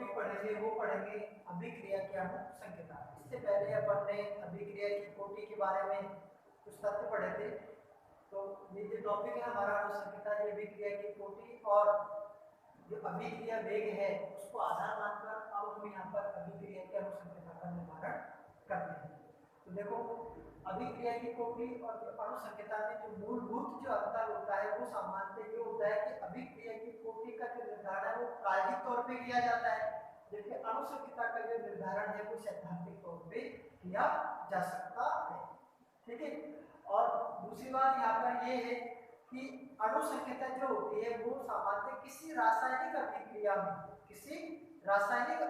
Topic पढ़ेंगे वो पढ़ेंगे अभिक्रिया के अनुसंकेता। इससे पहले अपन ने अभिक्रिया की कोटि के बारे में कुछ तथ्य पढ़े थे। तो ये जो टॉपिक है हमारा अनुसंकेता, ये अभिक्रिया की कोटि और जो अभिक्रिया वेग है उसको आधार मानकर अब हम यहाँ पर अभिक्रिया के अनुसंकेता का निर्धारण करते हैं। तो देखो अभिक्रिया की कोटि और जो अनुसंकेता में जो मूलभूत जो अंतर होता है वो सामान्यतः ये होता है कि अभिक्रिया की कोटि का जो निर्धारण है वो प्रायोगिक तौर पे किया जाता है, जबकि अनुसंकेता का जो निर्धारण है वो सैद्धांतिक तौर पे किया जा सकता है। ठीक है। और दूसरी बात यहाँ पर ये है कि अनुसंकेता जो होती है वो सामान्यतः किसी रासायनिक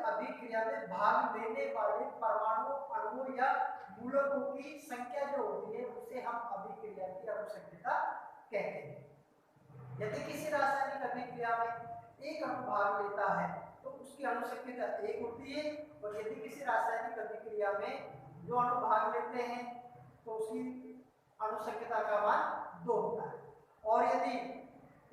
अभिक्रिया में भाग लेने वाले परमाणु, अणुओं या मूलकों की संख्या जो होती है उसे हम अभिक्रिया की अनुसंकेता कहते हैं। यदि किसी रासायनिक अभिक्रिया में एक अणु भाग लेता है तो उसकी अनुसंकेता 1 होती है, और यदि किसी रासायनिक अभिक्रिया में जो अणु भाग लेते हैं तो उसकी अनुसंकेता का मान 2 होता है। और यदि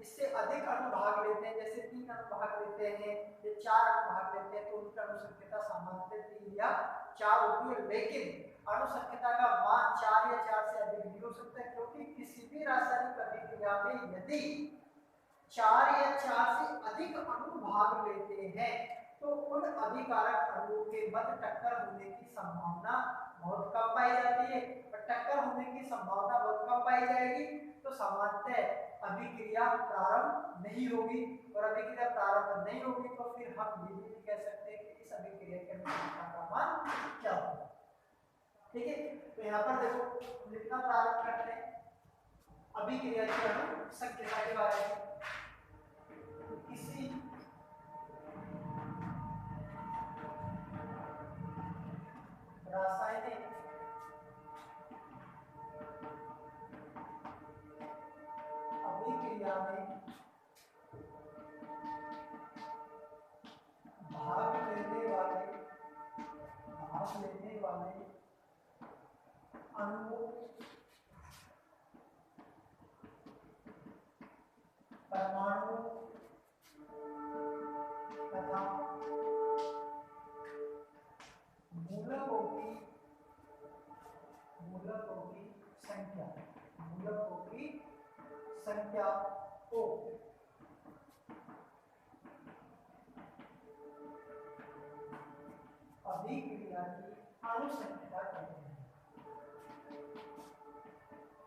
इससे अधिक अणु भाग लेते हैं, जैसे 3 अणु भाग लेते हैं या 4 अणु भाग लेते हैं, तो उनकी अनुसंकेता सामान्यतः 3 या 4 होती है। लेकिन अनुसंकेता का मान 4 या 4 से अधिक नहीं हो सकता, क्योंकि किसी भी रासायनिक अभिक्रिया में यदि 4 या 4 से अधिक अणु भाग लेते हैं तो उन अभिकारक अणुओं के मध्य टक्कर होने की संभावना बहुत कम पाई जाती है। और टक्कर होने की संभावना बहुत कम पाई जाएगी तो सामान्यतः अभिक्रिया प्रारंभ नहीं होगी, और अभिक्रिया प्रारंभ नहीं होगी तो फिर हम ये भी कह सकते हैं कि इस अभिक्रिया के अनुसंकेता का मान क्या होगा। ठीक है। तो यहाँ पर देखो लिखना प्रारंभ करते हैं अभिक्रिया के अनुसंकेता के बारे में। किसी रासायनिक अभिक्रिया में भाग लेने वाले अणुओं, परमाणु तथा मूलकों की संख्या को अभिक्रिया की अनुसंकेता कहते हैं।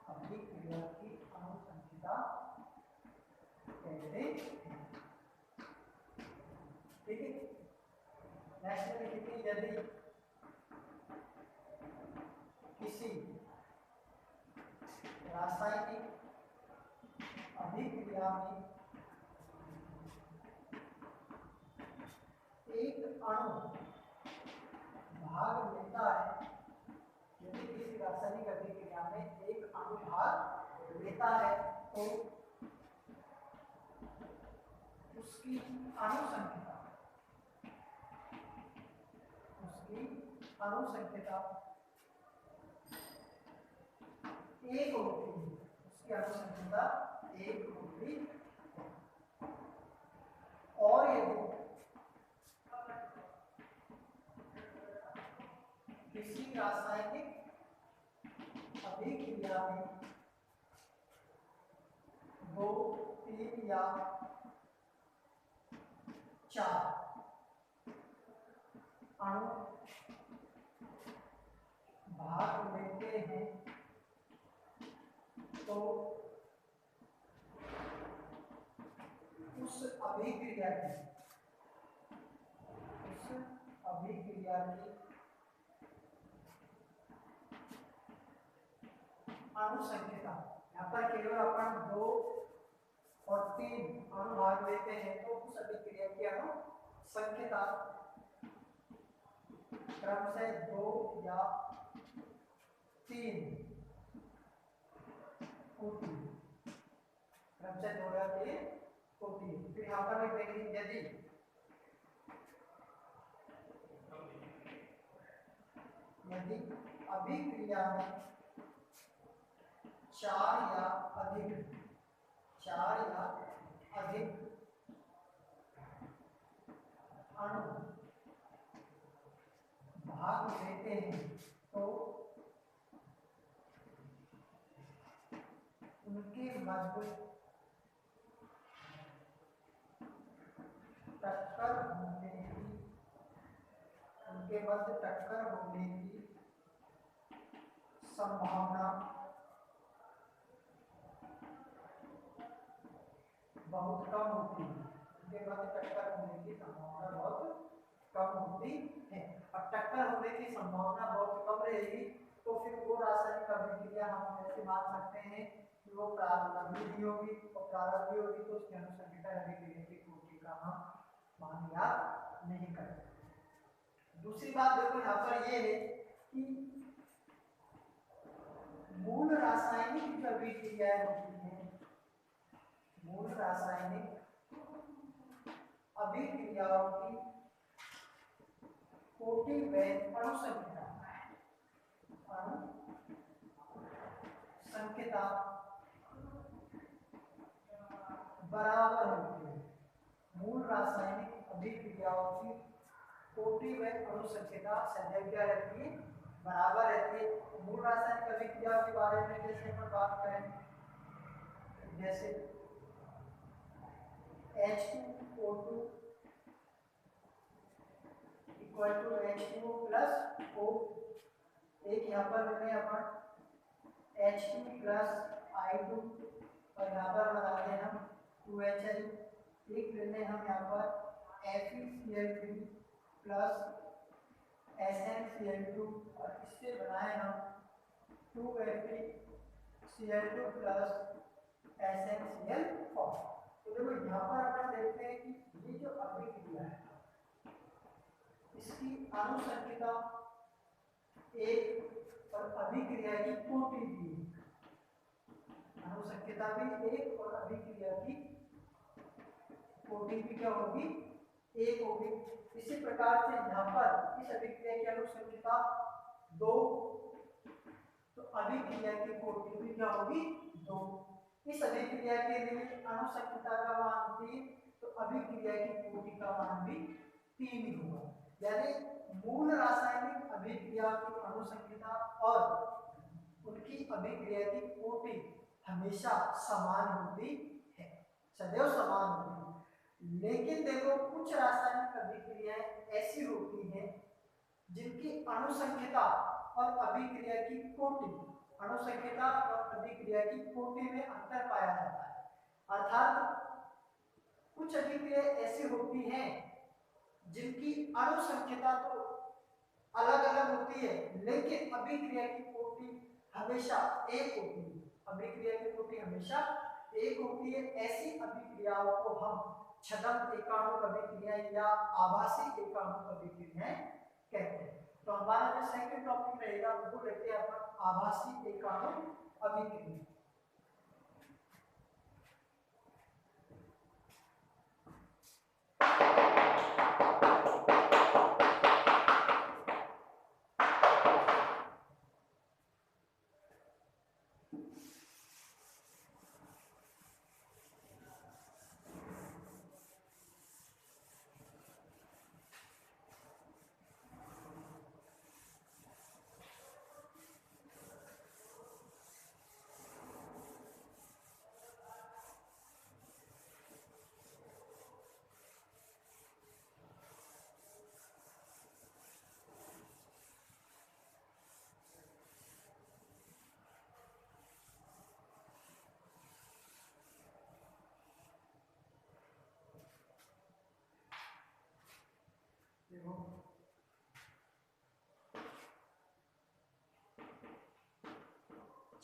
अभिक्रिया की अनुसंकेता कहते हैं। ठीक है। नेक्स्ट में लिखते हैं यदि किसी रासायनिक अभिक्रिया में एक अणु भाग लेता है, यदि किसी रासायनिक अभिक्रिया में एक अणु भाग लेता है तो उसकी अनुसंकेता 1 होती है। उसकी अनुसंकेता 1 होती है। और यदि किसी रासायनिक अभिक्रिया में 2, 3 या 4 अणु भाग लेते हैं तो उस अभिक्रिया की अनुसंकेता, यहाँ पर केवल अपन 2 और 3 अणु भाग लेते हैं तो उस अभिक्रिया की अनुसंकेता क्रम से 2 या 3 होती है। क्रम से 2 या 3 होती है। फिर यहाँ पर लिख देंगे यदि अभिक्रिया में 4 या अधिक अणु भाग लेते हैं तो उनके मध्य टक्कर होने की संभावना बहुत कम होती है। उनके मध्य टक्कर होने की संभावना बहुत कम होती है। अब टक्कर होने की संभावना बहुत कम रहेगी तो फिर वो रासायनिक अभिक्रिया हम ऐसे मान सकते हैं कि वो प्रारंभिक भी होगी और प्रारंभिक होगी तो उसके अनुसंधान अभिक्रिया की कोटि का हम मान याद नहीं कर सकते। दूसरी बात देखो यहाँ पर ये है कि मूल रासायनिक जो अभिक्रियाएं होती हैं, मूल रासायनिक अभिक्रियाओं की कोटि व अणुसंख्या बराबर होती है। मूल रासायनिक अभिक्रियाओं की कोटि व अणुसंख्या सदैव क्या रहती है, बराबर रहती है। मूल रासायनिक अभिक्रियाओं के बारे में जैसे हम बात करें, जैसे H2O2 equal to H2O plus O, एक यहाँ पर लेते हैं अपन H2 प्लस I2 और यहाँ पर बनाते हैं हम 2HL, एक लेते हैं हम यहाँ पर FeCl3 प्लस SnCl2 और इससे बनाए हम 2FeCl2 प्लस SnCl4। तो देखो यहाँ पर अपन देखते हैं कि ये जो अभिक्रिया है इसकी अणुसंख्या एक और अभिक्रिया की कोटि भी, अणुसंख्या भी एक और अभिक्रिया की कोटि भी क्या होगी, एक होगी। इसी प्रकार से यहाँ पर इस अभिक्रिया की अणुसंख्या 2 तो अभिक्रिया की कोटि भी क्या होगी, 2। इस अभिक्रिया के लिए अणुसंख्या का मान 3 तो अभिक्रिया की कोटि का मान भी 3 ही होगा। यानी मूल रासायनिक अभिक्रिया की अणुसंख्या और उनकी अभिक्रिया की कोटि हमेशा समान होती है, सदैव समान होती है। लेकिन देखो कुछ रासायनिक अभिक्रियाएं ऐसी होती हैं जिनकी अणुसंख्या और अभिक्रिया की कोटि, अणुसंख्या और अभिक्रिया की कोटि में अंतर पाया जाता है। अर्थात कुछ अभिक्रियाएं ऐसी होती हैं जिनकी अणुसंख्या तो अलग अलग होती है लेकिन अभिक्रिया की कोटि हमेशा एक होती है, अभिक्रिया की कोटि हमेशा एक होती है। ऐसी अभिक्रियाओं को हम छद्म एकाणुक अभिक्रिया या आभासी एकाणुक अभिक्रियाएं कहते हैं। तो हमारा जो सेकंड टॉपिक रहेगा वो लेते हैं अपन आभासी एकाणुक अभिक्रिया।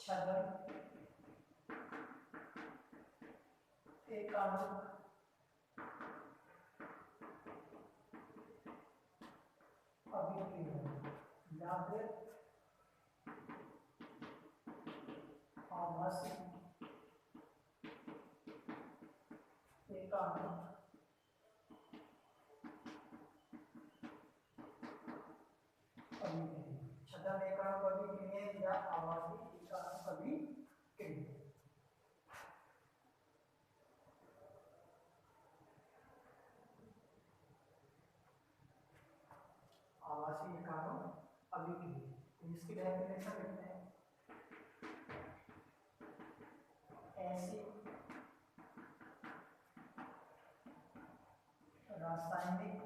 छद्म एकाणुक अभिक्रिया या फिर आभासी एकाणुक अभिक्रिया, छद्म एकाणुक अभिक्रिया या आभासी एकाणुक अभिक्रिया। राशि एकाणु अभिक्रिया। तो इसकी डेफिनेशन लिखते हैं, ऐसी रासायनिक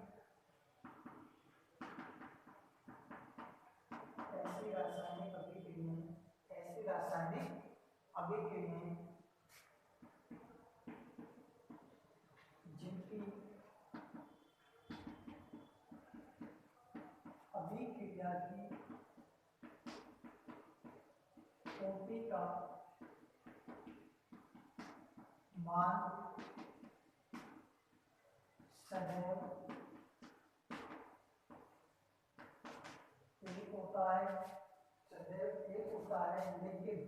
अभिक्रियाएं जिनकी अभिक्रिया की कोटि का मान सदैव एक होता है, सदैव एक होता है, लेकिन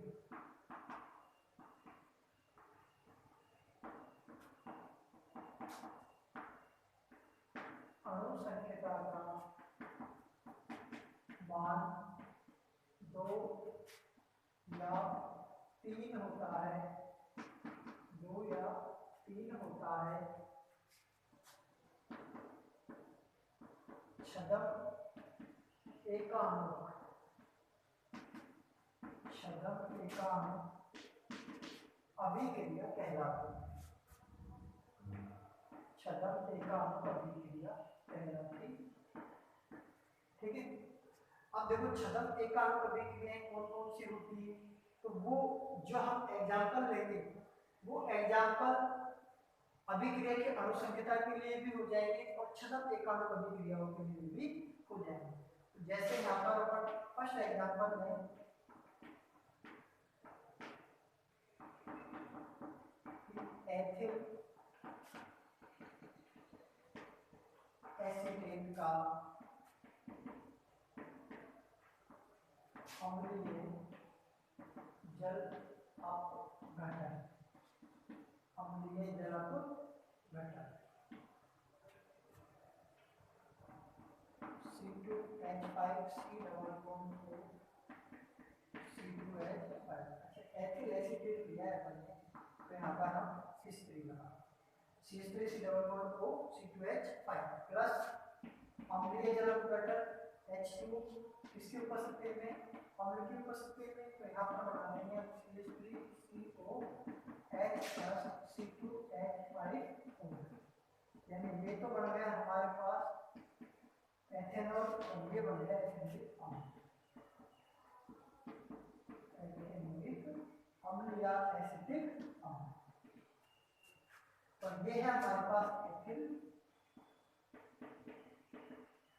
अणु संख्या का मान 2 या 3 होता है, 2 या 3 होता है। छदम एकाणु, छदम एकाणु अभिक्रिया कहलाती है, छदम एकाणु अभिक्रिया कहलाती। ठीक है, अब देखो छदम एकाणु अभिक्रियाएं कौन कौन सी होती है, तो वो जो हम एग्जाम्पल लेंगे वो एग्जाम्पल अभिक्रिया के अनुसंहिता के लिए भी हो जाएंगे और छदम एकाणु अभिक्रियाओं के लिए भी हो जाएंगे। तो जैसे यहाँ पर अपन फर्स्ट एग्जाम्पल में एथिल एसीटेट का अम्लीय जल अपघटन, अम्लीय जल अपघटन C2H5 C2H5। अच्छा एथिल एसीटेट लिया है अपन ने, तो यहाँ पर हम C3 लगा, C3 C+O C2H5 प्लस अम्लीय जल अपघटन H2 किसकी उपस्थिति में, अम्ल की उपस्थिति में, तो यहाँ पर बना देंगे C3COH प्लस C2H5O, यानी ये तो बन गया हमारे पास एथेनॉल और ये बन गया एथेनिक अम्ल, एथेनिक अम्ल या एसिटिक अम्ल। तो ये है हमारे पास एथिल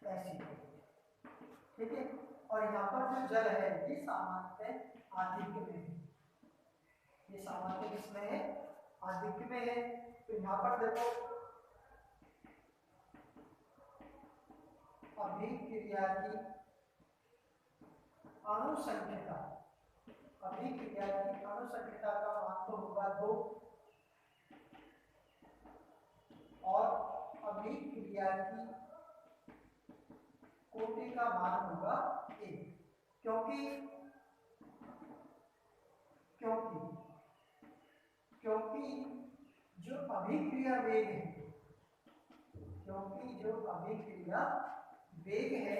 एसीटेट। ठीक है, और यहाँ पर जो जल है ये सामान्यतः आधिक्य में है, ये सामान्य किसमें है, आधिक्य में है। तो यहाँ पर देखो अभिक्रिया की अनुसंख्यता, अभिक्रिया की अनुसंख्यता का मान तो होगा 2 और अभिक्रिया की कोटि का मान होगा 1, क्योंकि क्योंकि क्योंकि जो अभिक्रिया वेग है, क्योंकि जो अभिक्रिया वेग है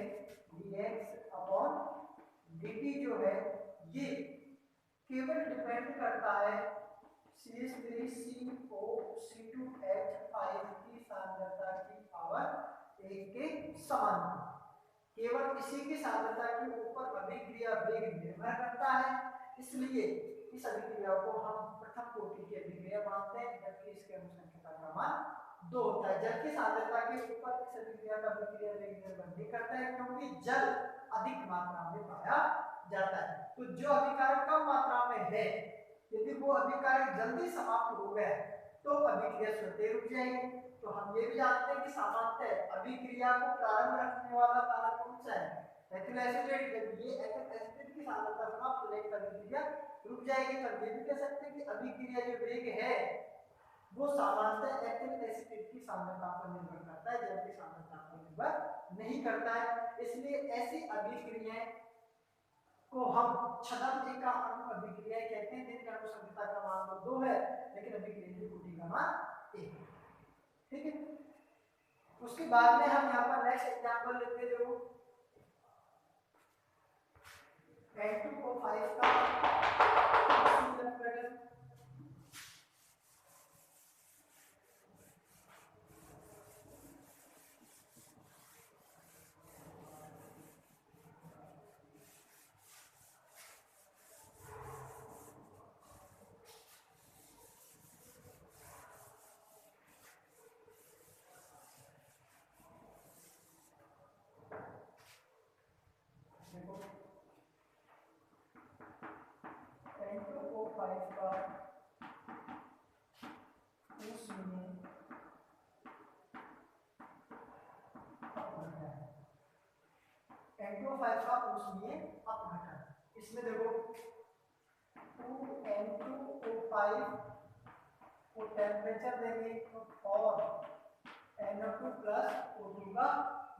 dx/dt जो है ये केवल डिपेंड करता है C3CO2H5 की सांद्रता की पावर 1 के समानुपाती, केवल इसी की सांद्रता के ऊपर अभिक्रिया वेग निर्भर करता है। इसलिए इस अभिक्रिया को हम प्रथम कोटि की अभिक्रिया मानते हैं, जबकि इसके अनुसंख्यता का मान 2 होता है। जल की सांद्रता के ऊपर इस अभिक्रिया का अभिक्रिया वेग निर्भर नहीं करता है, क्योंकि जल अधिक मात्रा में पाया जाता है। तो जो अभिकारक कम मात्रा में है, यदि वो अभिकारक जल्दी समाप्त हो गया तो अभिक्रिया स्वतः रुक जाएगी। तो हम ये भी जानते हैं कि सामान्यतः अभिक्रिया को प्रारंभ रखने वाला कारक कौन सा है, एथिल एसीटेट। जब ये एथिल एसीटेट की सांद्रता समाप्त हो जाएगी अभिक्रिया रुक जाएगी। तो ये भी कह सकते हैं कि अभिक्रिया जो वेग है वो सामान्यतः एथिल एसीटेट की सांद्रता पर निर्भर करता है, जल की सांद्रता पर निर्भर नहीं करता है। इसलिए ऐसी अभिक्रियाएं को हम छदम एकाणु अभिक्रिया कहते हैं, जिनका अनुसंख्यता का मान तो 2 है लेकिन अभिक्रिया की कोटि का मान 1 है। ठीक है, उसके बाद में हम यहाँ पर नेक्स्ट एग्जांपल लेते हैं। देखो N2O5 का N2O5 का ऊष्मीय अपघटन। इसमें देखो 2N2O5 को टेम्परेचर देंगे और NO2 प्लस O2 का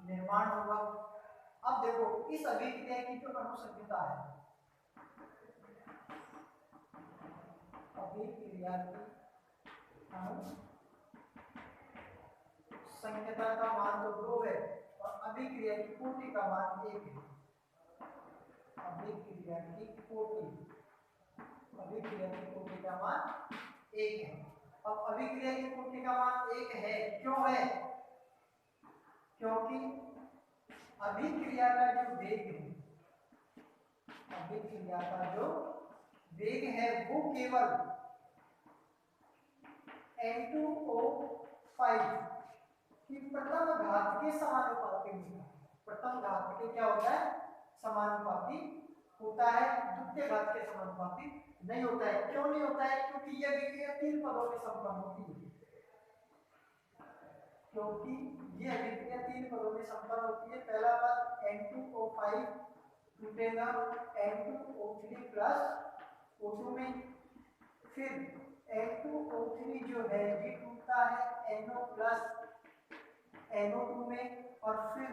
निर्माण होगा। अब देखो इस अभिक्रिया की जो अनुसंख्यता है, अभिक्रिया की अनुसंख्यता का मान तो 2 है और अभिक्रिया की कोटि का मान 1 है। अभिक्रिया की कोटि का मान 1 है। अब अभिक्रिया की कोटि का मान 1 है, क्यों है? क्योंकि अभिक्रिया का जो वेग है, अभिक्रिया का जो वेग है वो केवल N2O5 की प्रथम घात के समानुपाती होता है। प्रथम घात के क्या होता है? समानुपाती होता है, द्वितीय घात के समानुपाती नहीं होता है। क्यों नहीं होता है? क्योंकि यह अभिक्रिया 3 पदों में संपन्न होती है। क्योंकि ये अभिक्रिया 3 पदों में संपन्न होती है। पहला पद N2O5 टूटेगा N2O3 प्लस O2 में, फिर N2O3 जो है ये टूटता है NO प्लस NO2 में, और फिर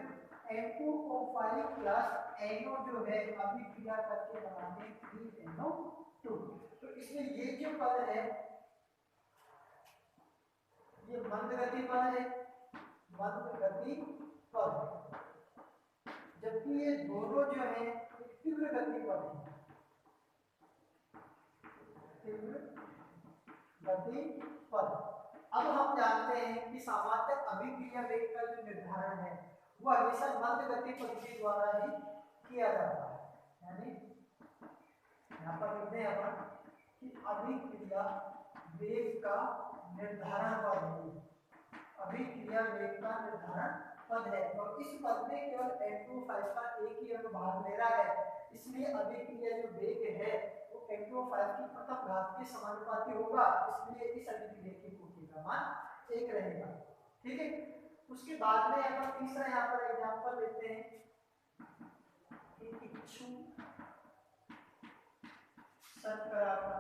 N2O5 प्लस NO जो है अभिक्रिया करके बनाते 3NO2। तो इसमें ये जो पद है ये मंदगति पद है, मंदगति पद, जबकि ये दोनों जो है तीव्र गति पद है। तीव्र गति पद। अब हम जानते हैं कि सामान्य अभिक्रिया वेग का जो निर्धारण है वो हमेशा मंद गति पद के द्वारा ही किया जाता है। यानी यहाँ पर लिखते हैं अपन कि अभिक्रिया वेग का निर्धारण पद है, अभिक्रिया वेग का निर्धारण पद है, और इस पद में केवल N2O5 का एक ही अनुभाग ले रहा है। इसलिए अभिक्रिया जो वेग है वो N2O5 की प्रथम घात के समानुपाती होगा, इसलिए इस अभिक्रिया की कोटि का मान 1 रहेगा। ठीक है। उसके बाद में अपन तीसरा यहाँ पर एग्जांपल लेते हैं कि इच्छु शर्करा का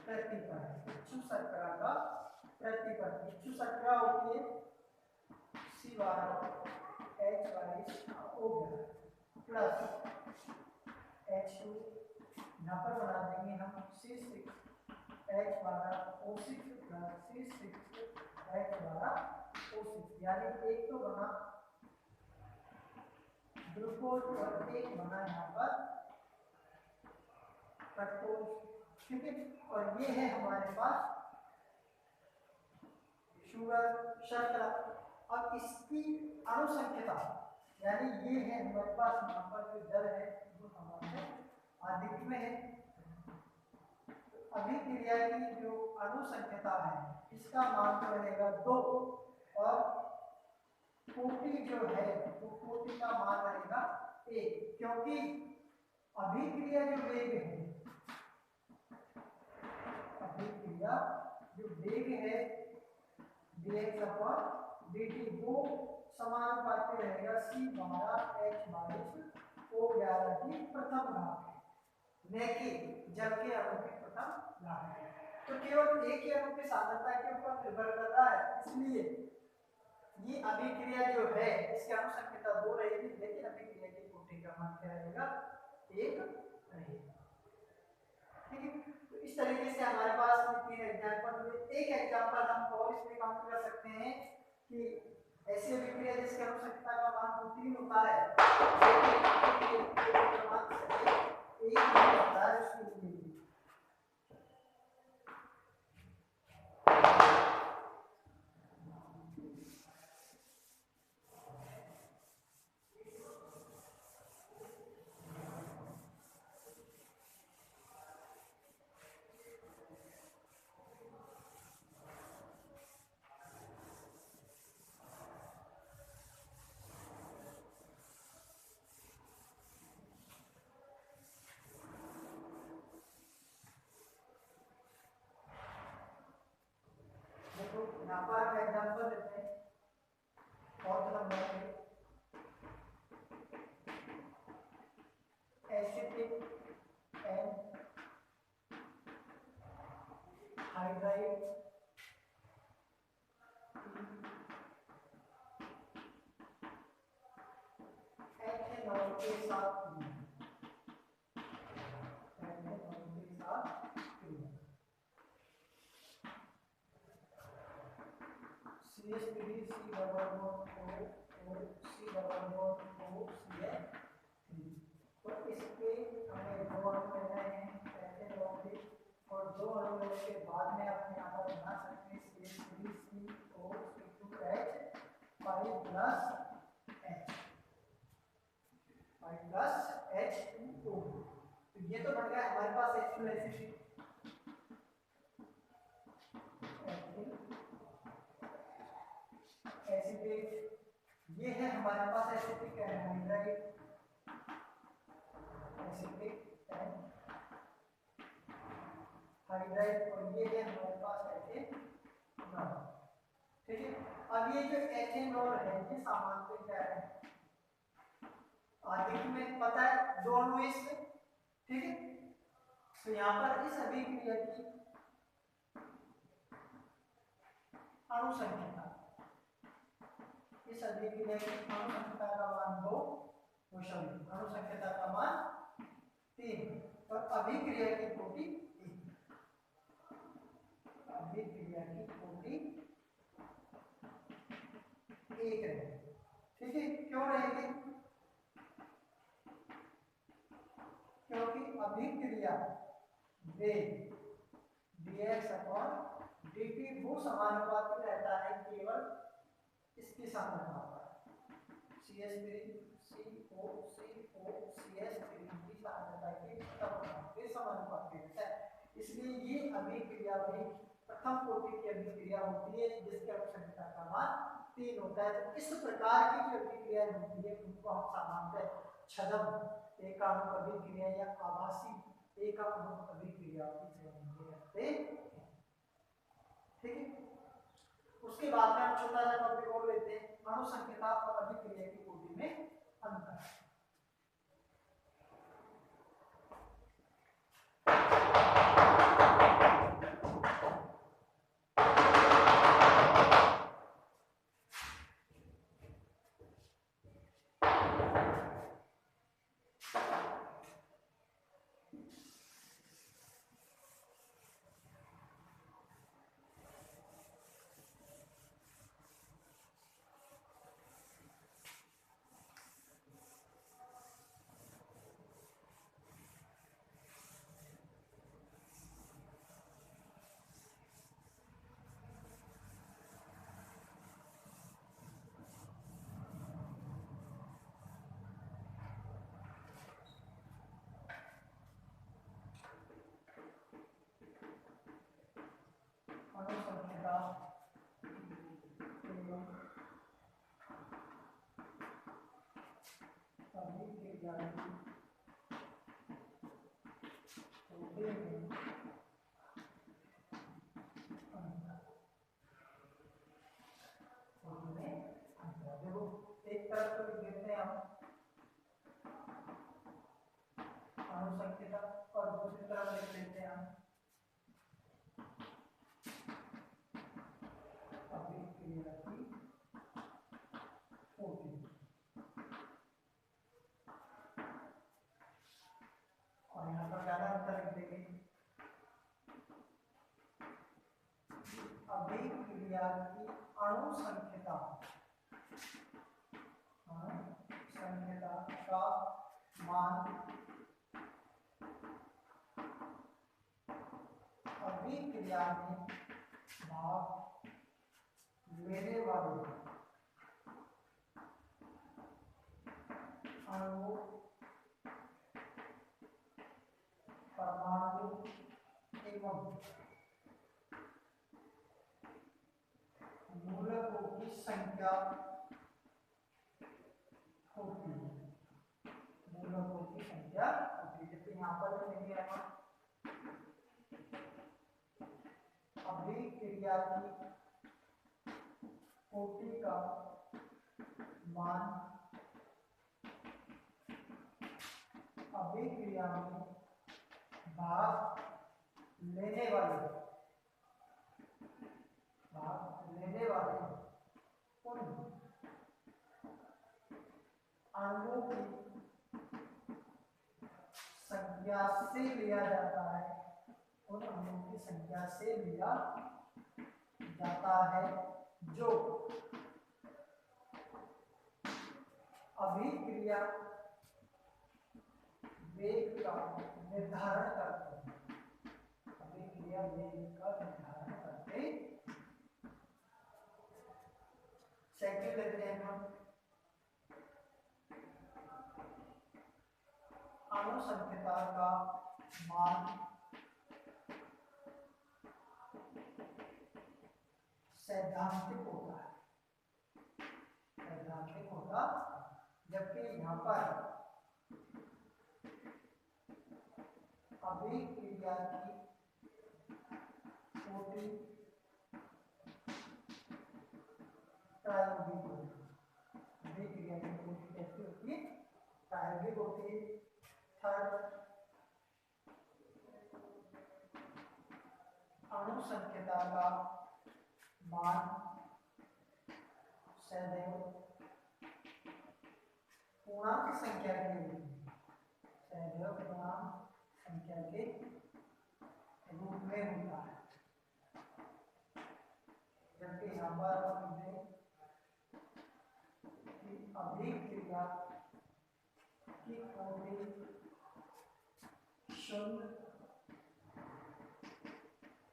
प्रतिपद। इच्छु शर्करा का प्रतिपद, इच्छु शर्करा होती है C12H22O प्लस H2, यहाँ पर बना देंगे हम C6H12O6 प्लस C6H12O6, यानी एक तो बना ग्लूकोज और एक बना यहाँ पर फ्रक्टोज। ठीक है। और ये है हमारे पास शुगर शर्करा। अब इसकी अनुसंख्यता यानी ये है हमारे पास यहाँ पर जो दर है वो हमारे अधिक में है। अभिक्रिया की जो अनुसंख्यता है इसका मान तो रहेगा 2, और कोटि जो है वो कोटि का मान रहेगा 1, क्योंकि अभिक्रिया जो वेग है, अभिक्रिया जो वेग है dx/dt वो समानुपाती रहेगा C12H22O11 की प्रथम घात, न कि जल के अणु की प्रथम घात। तो केवल एक ही अणु की सांद्रता के ऊपर निर्भर कर रहा है, इसलिए ये अभिक्रिया जो है इसकी अनुसंख्यता 2 रहेगी, लेकिन अभिक्रिया की कोटि का मान क्या रहेगा? 1 रहेगा। ठीक है। तो इस तरीके से हमारे पास 3 एग्जांपल हुए। एक एग्जांपल हम और इसमें काउंट कर सकते हैं कि ऐसी अभिक्रिया जिसकी अनुसंख्यता का मान 3 होता है, एक होता है उसकी। यहाँ पर हम एग्जांपल लेते हैं फोर्थ नंबर पे, एसिटिक एंड हाइड्राइड एथेनॉल के साथ CH3 C double bond O और C double bond O CH3। तो इसके हमें दो अणु मिल रहे हैं एथेनॉल के, और दो अणु मिलने के बाद में अपने यहाँ पर बना सकते हैं CH3CO2H 5 प्लस H2O। तो ये तो बन गया हमारे पास H2 एसिड, एसिडेट, ये है हमारे पास एसिटिक एनहाइड्राइड, एसिटिक एनहाइड्राइड, और ये है हमारे पास एथेनॉल। ठीक है, अब ये जो एथेनॉल है ये सामान्यतः क्या है, आगे में पता है दो अणु इसमें। ठीक है, तो यहाँ पर इस अभिक्रिया की अणुसंख्या, इस अभिक्रिया की अणुसंख्या का मान 2, अणुसंख्या का मान 3, और अभिक्रिया की कोटि 1, अभिक्रिया की कोटि 1 रहेगी। ठीक है, क्यों रहेगी, क्योंकि अभिक्रिया वेग dx/dt वो समानुपाती रहता है केवल इसके समानुपाती, CH3COCO CH3 की सांद्रता के समानुपाती रहता है। इसलिए ये अभिक्रिया भी प्रथम कोटि की अभिक्रिया होती है जिसके अणुसंख्या का मान 3 होता है। तो इस प्रकार की जो अभिक्रिया होती है उनको हम सामान्यतः छद्म एकाणु अभिक्रिया या आभासी एकाणु अभिक्रिया की श्रेणी में रखते हैं। ठीक है, उसके बाद में हम छोटा सा टॉपिक और लेते हैं, अणुसंख्या और अभिक्रिया की कोटि में अंतर। एक तरफ तो लिख देते हैं हम अणुसंख्या और दूसरी तरफ लिख देते हैं हम अभिक्रिया की कोटि। और यहाँ पर ज्यादा अंतर लिख देंगे, अभिक्रिया की अणुसंख्या संख्या का मान अभिक्रिया में भाग लेने वाले अणु परमाणु एवं मूलकों की संख्या होती है। मूलकों की संख्या होती है। जैसे यहाँ पर लिखेंगे हम अभिक्रिया की कोटि का मान अभिक्रिया में भाग लेने वाले उन अणुओं की संख्या से लिया जाता है। उन अणुओं की संख्या से लिया जाता है जो अभिक्रिया वेग का निर्धारण करते हैं। अभिक्रिया वेग का निर्धारण करते हैं। सेकंड लेते हैं हम अणु संख्या का मान सैद्धांतिक होता है। सैद्धांतिक होता, जबकि यहाँ पर अभिक्रिया की कोटि प्रायोगिक होती है। अभिक्रिया की कोटि कैसी होती है? प्रायोगिक होती है। थर्ड, अणु संख्या का मान सदैव पूर्णांक संख्या के सदैव पूर्णांक संख्या के रूप में होता है। जबकि यहाँ पर अभिक्रिया की कोटि शून्य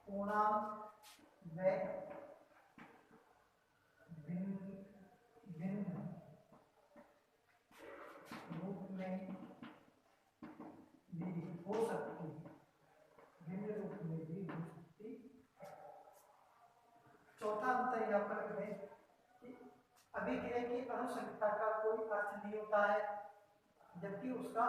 पूर्णांक व भिन्न रूप में भी हो सकती है। भिन्न रूप में भी हो सकती है। चौथा अंतर यहाँ पर है कि अभिक्रिया की अणु संख्या का कोई अर्थ नहीं होता है, जबकि उसका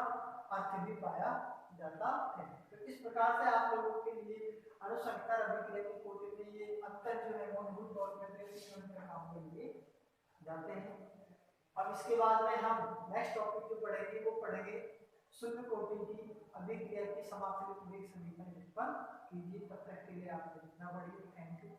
अर्थ भी पाया जाता है। तो इस प्रकार से आप लोगों के लिए अणु संख्या अभिक्रिया की कोटि में ये अंतर जो है मूलभूत तौर पर काम के लिए जाते हैं। अब इसके बाद में हम नेक्स्ट टॉपिक जो पढ़ेंगे वो पढ़ेंगे शून्य कोटि की अभिक्रिया की समाकलित वेग समीकरण उत्पन्न कीजिए। तब तक के लिए आपको इतना बढ़िया। Thank you.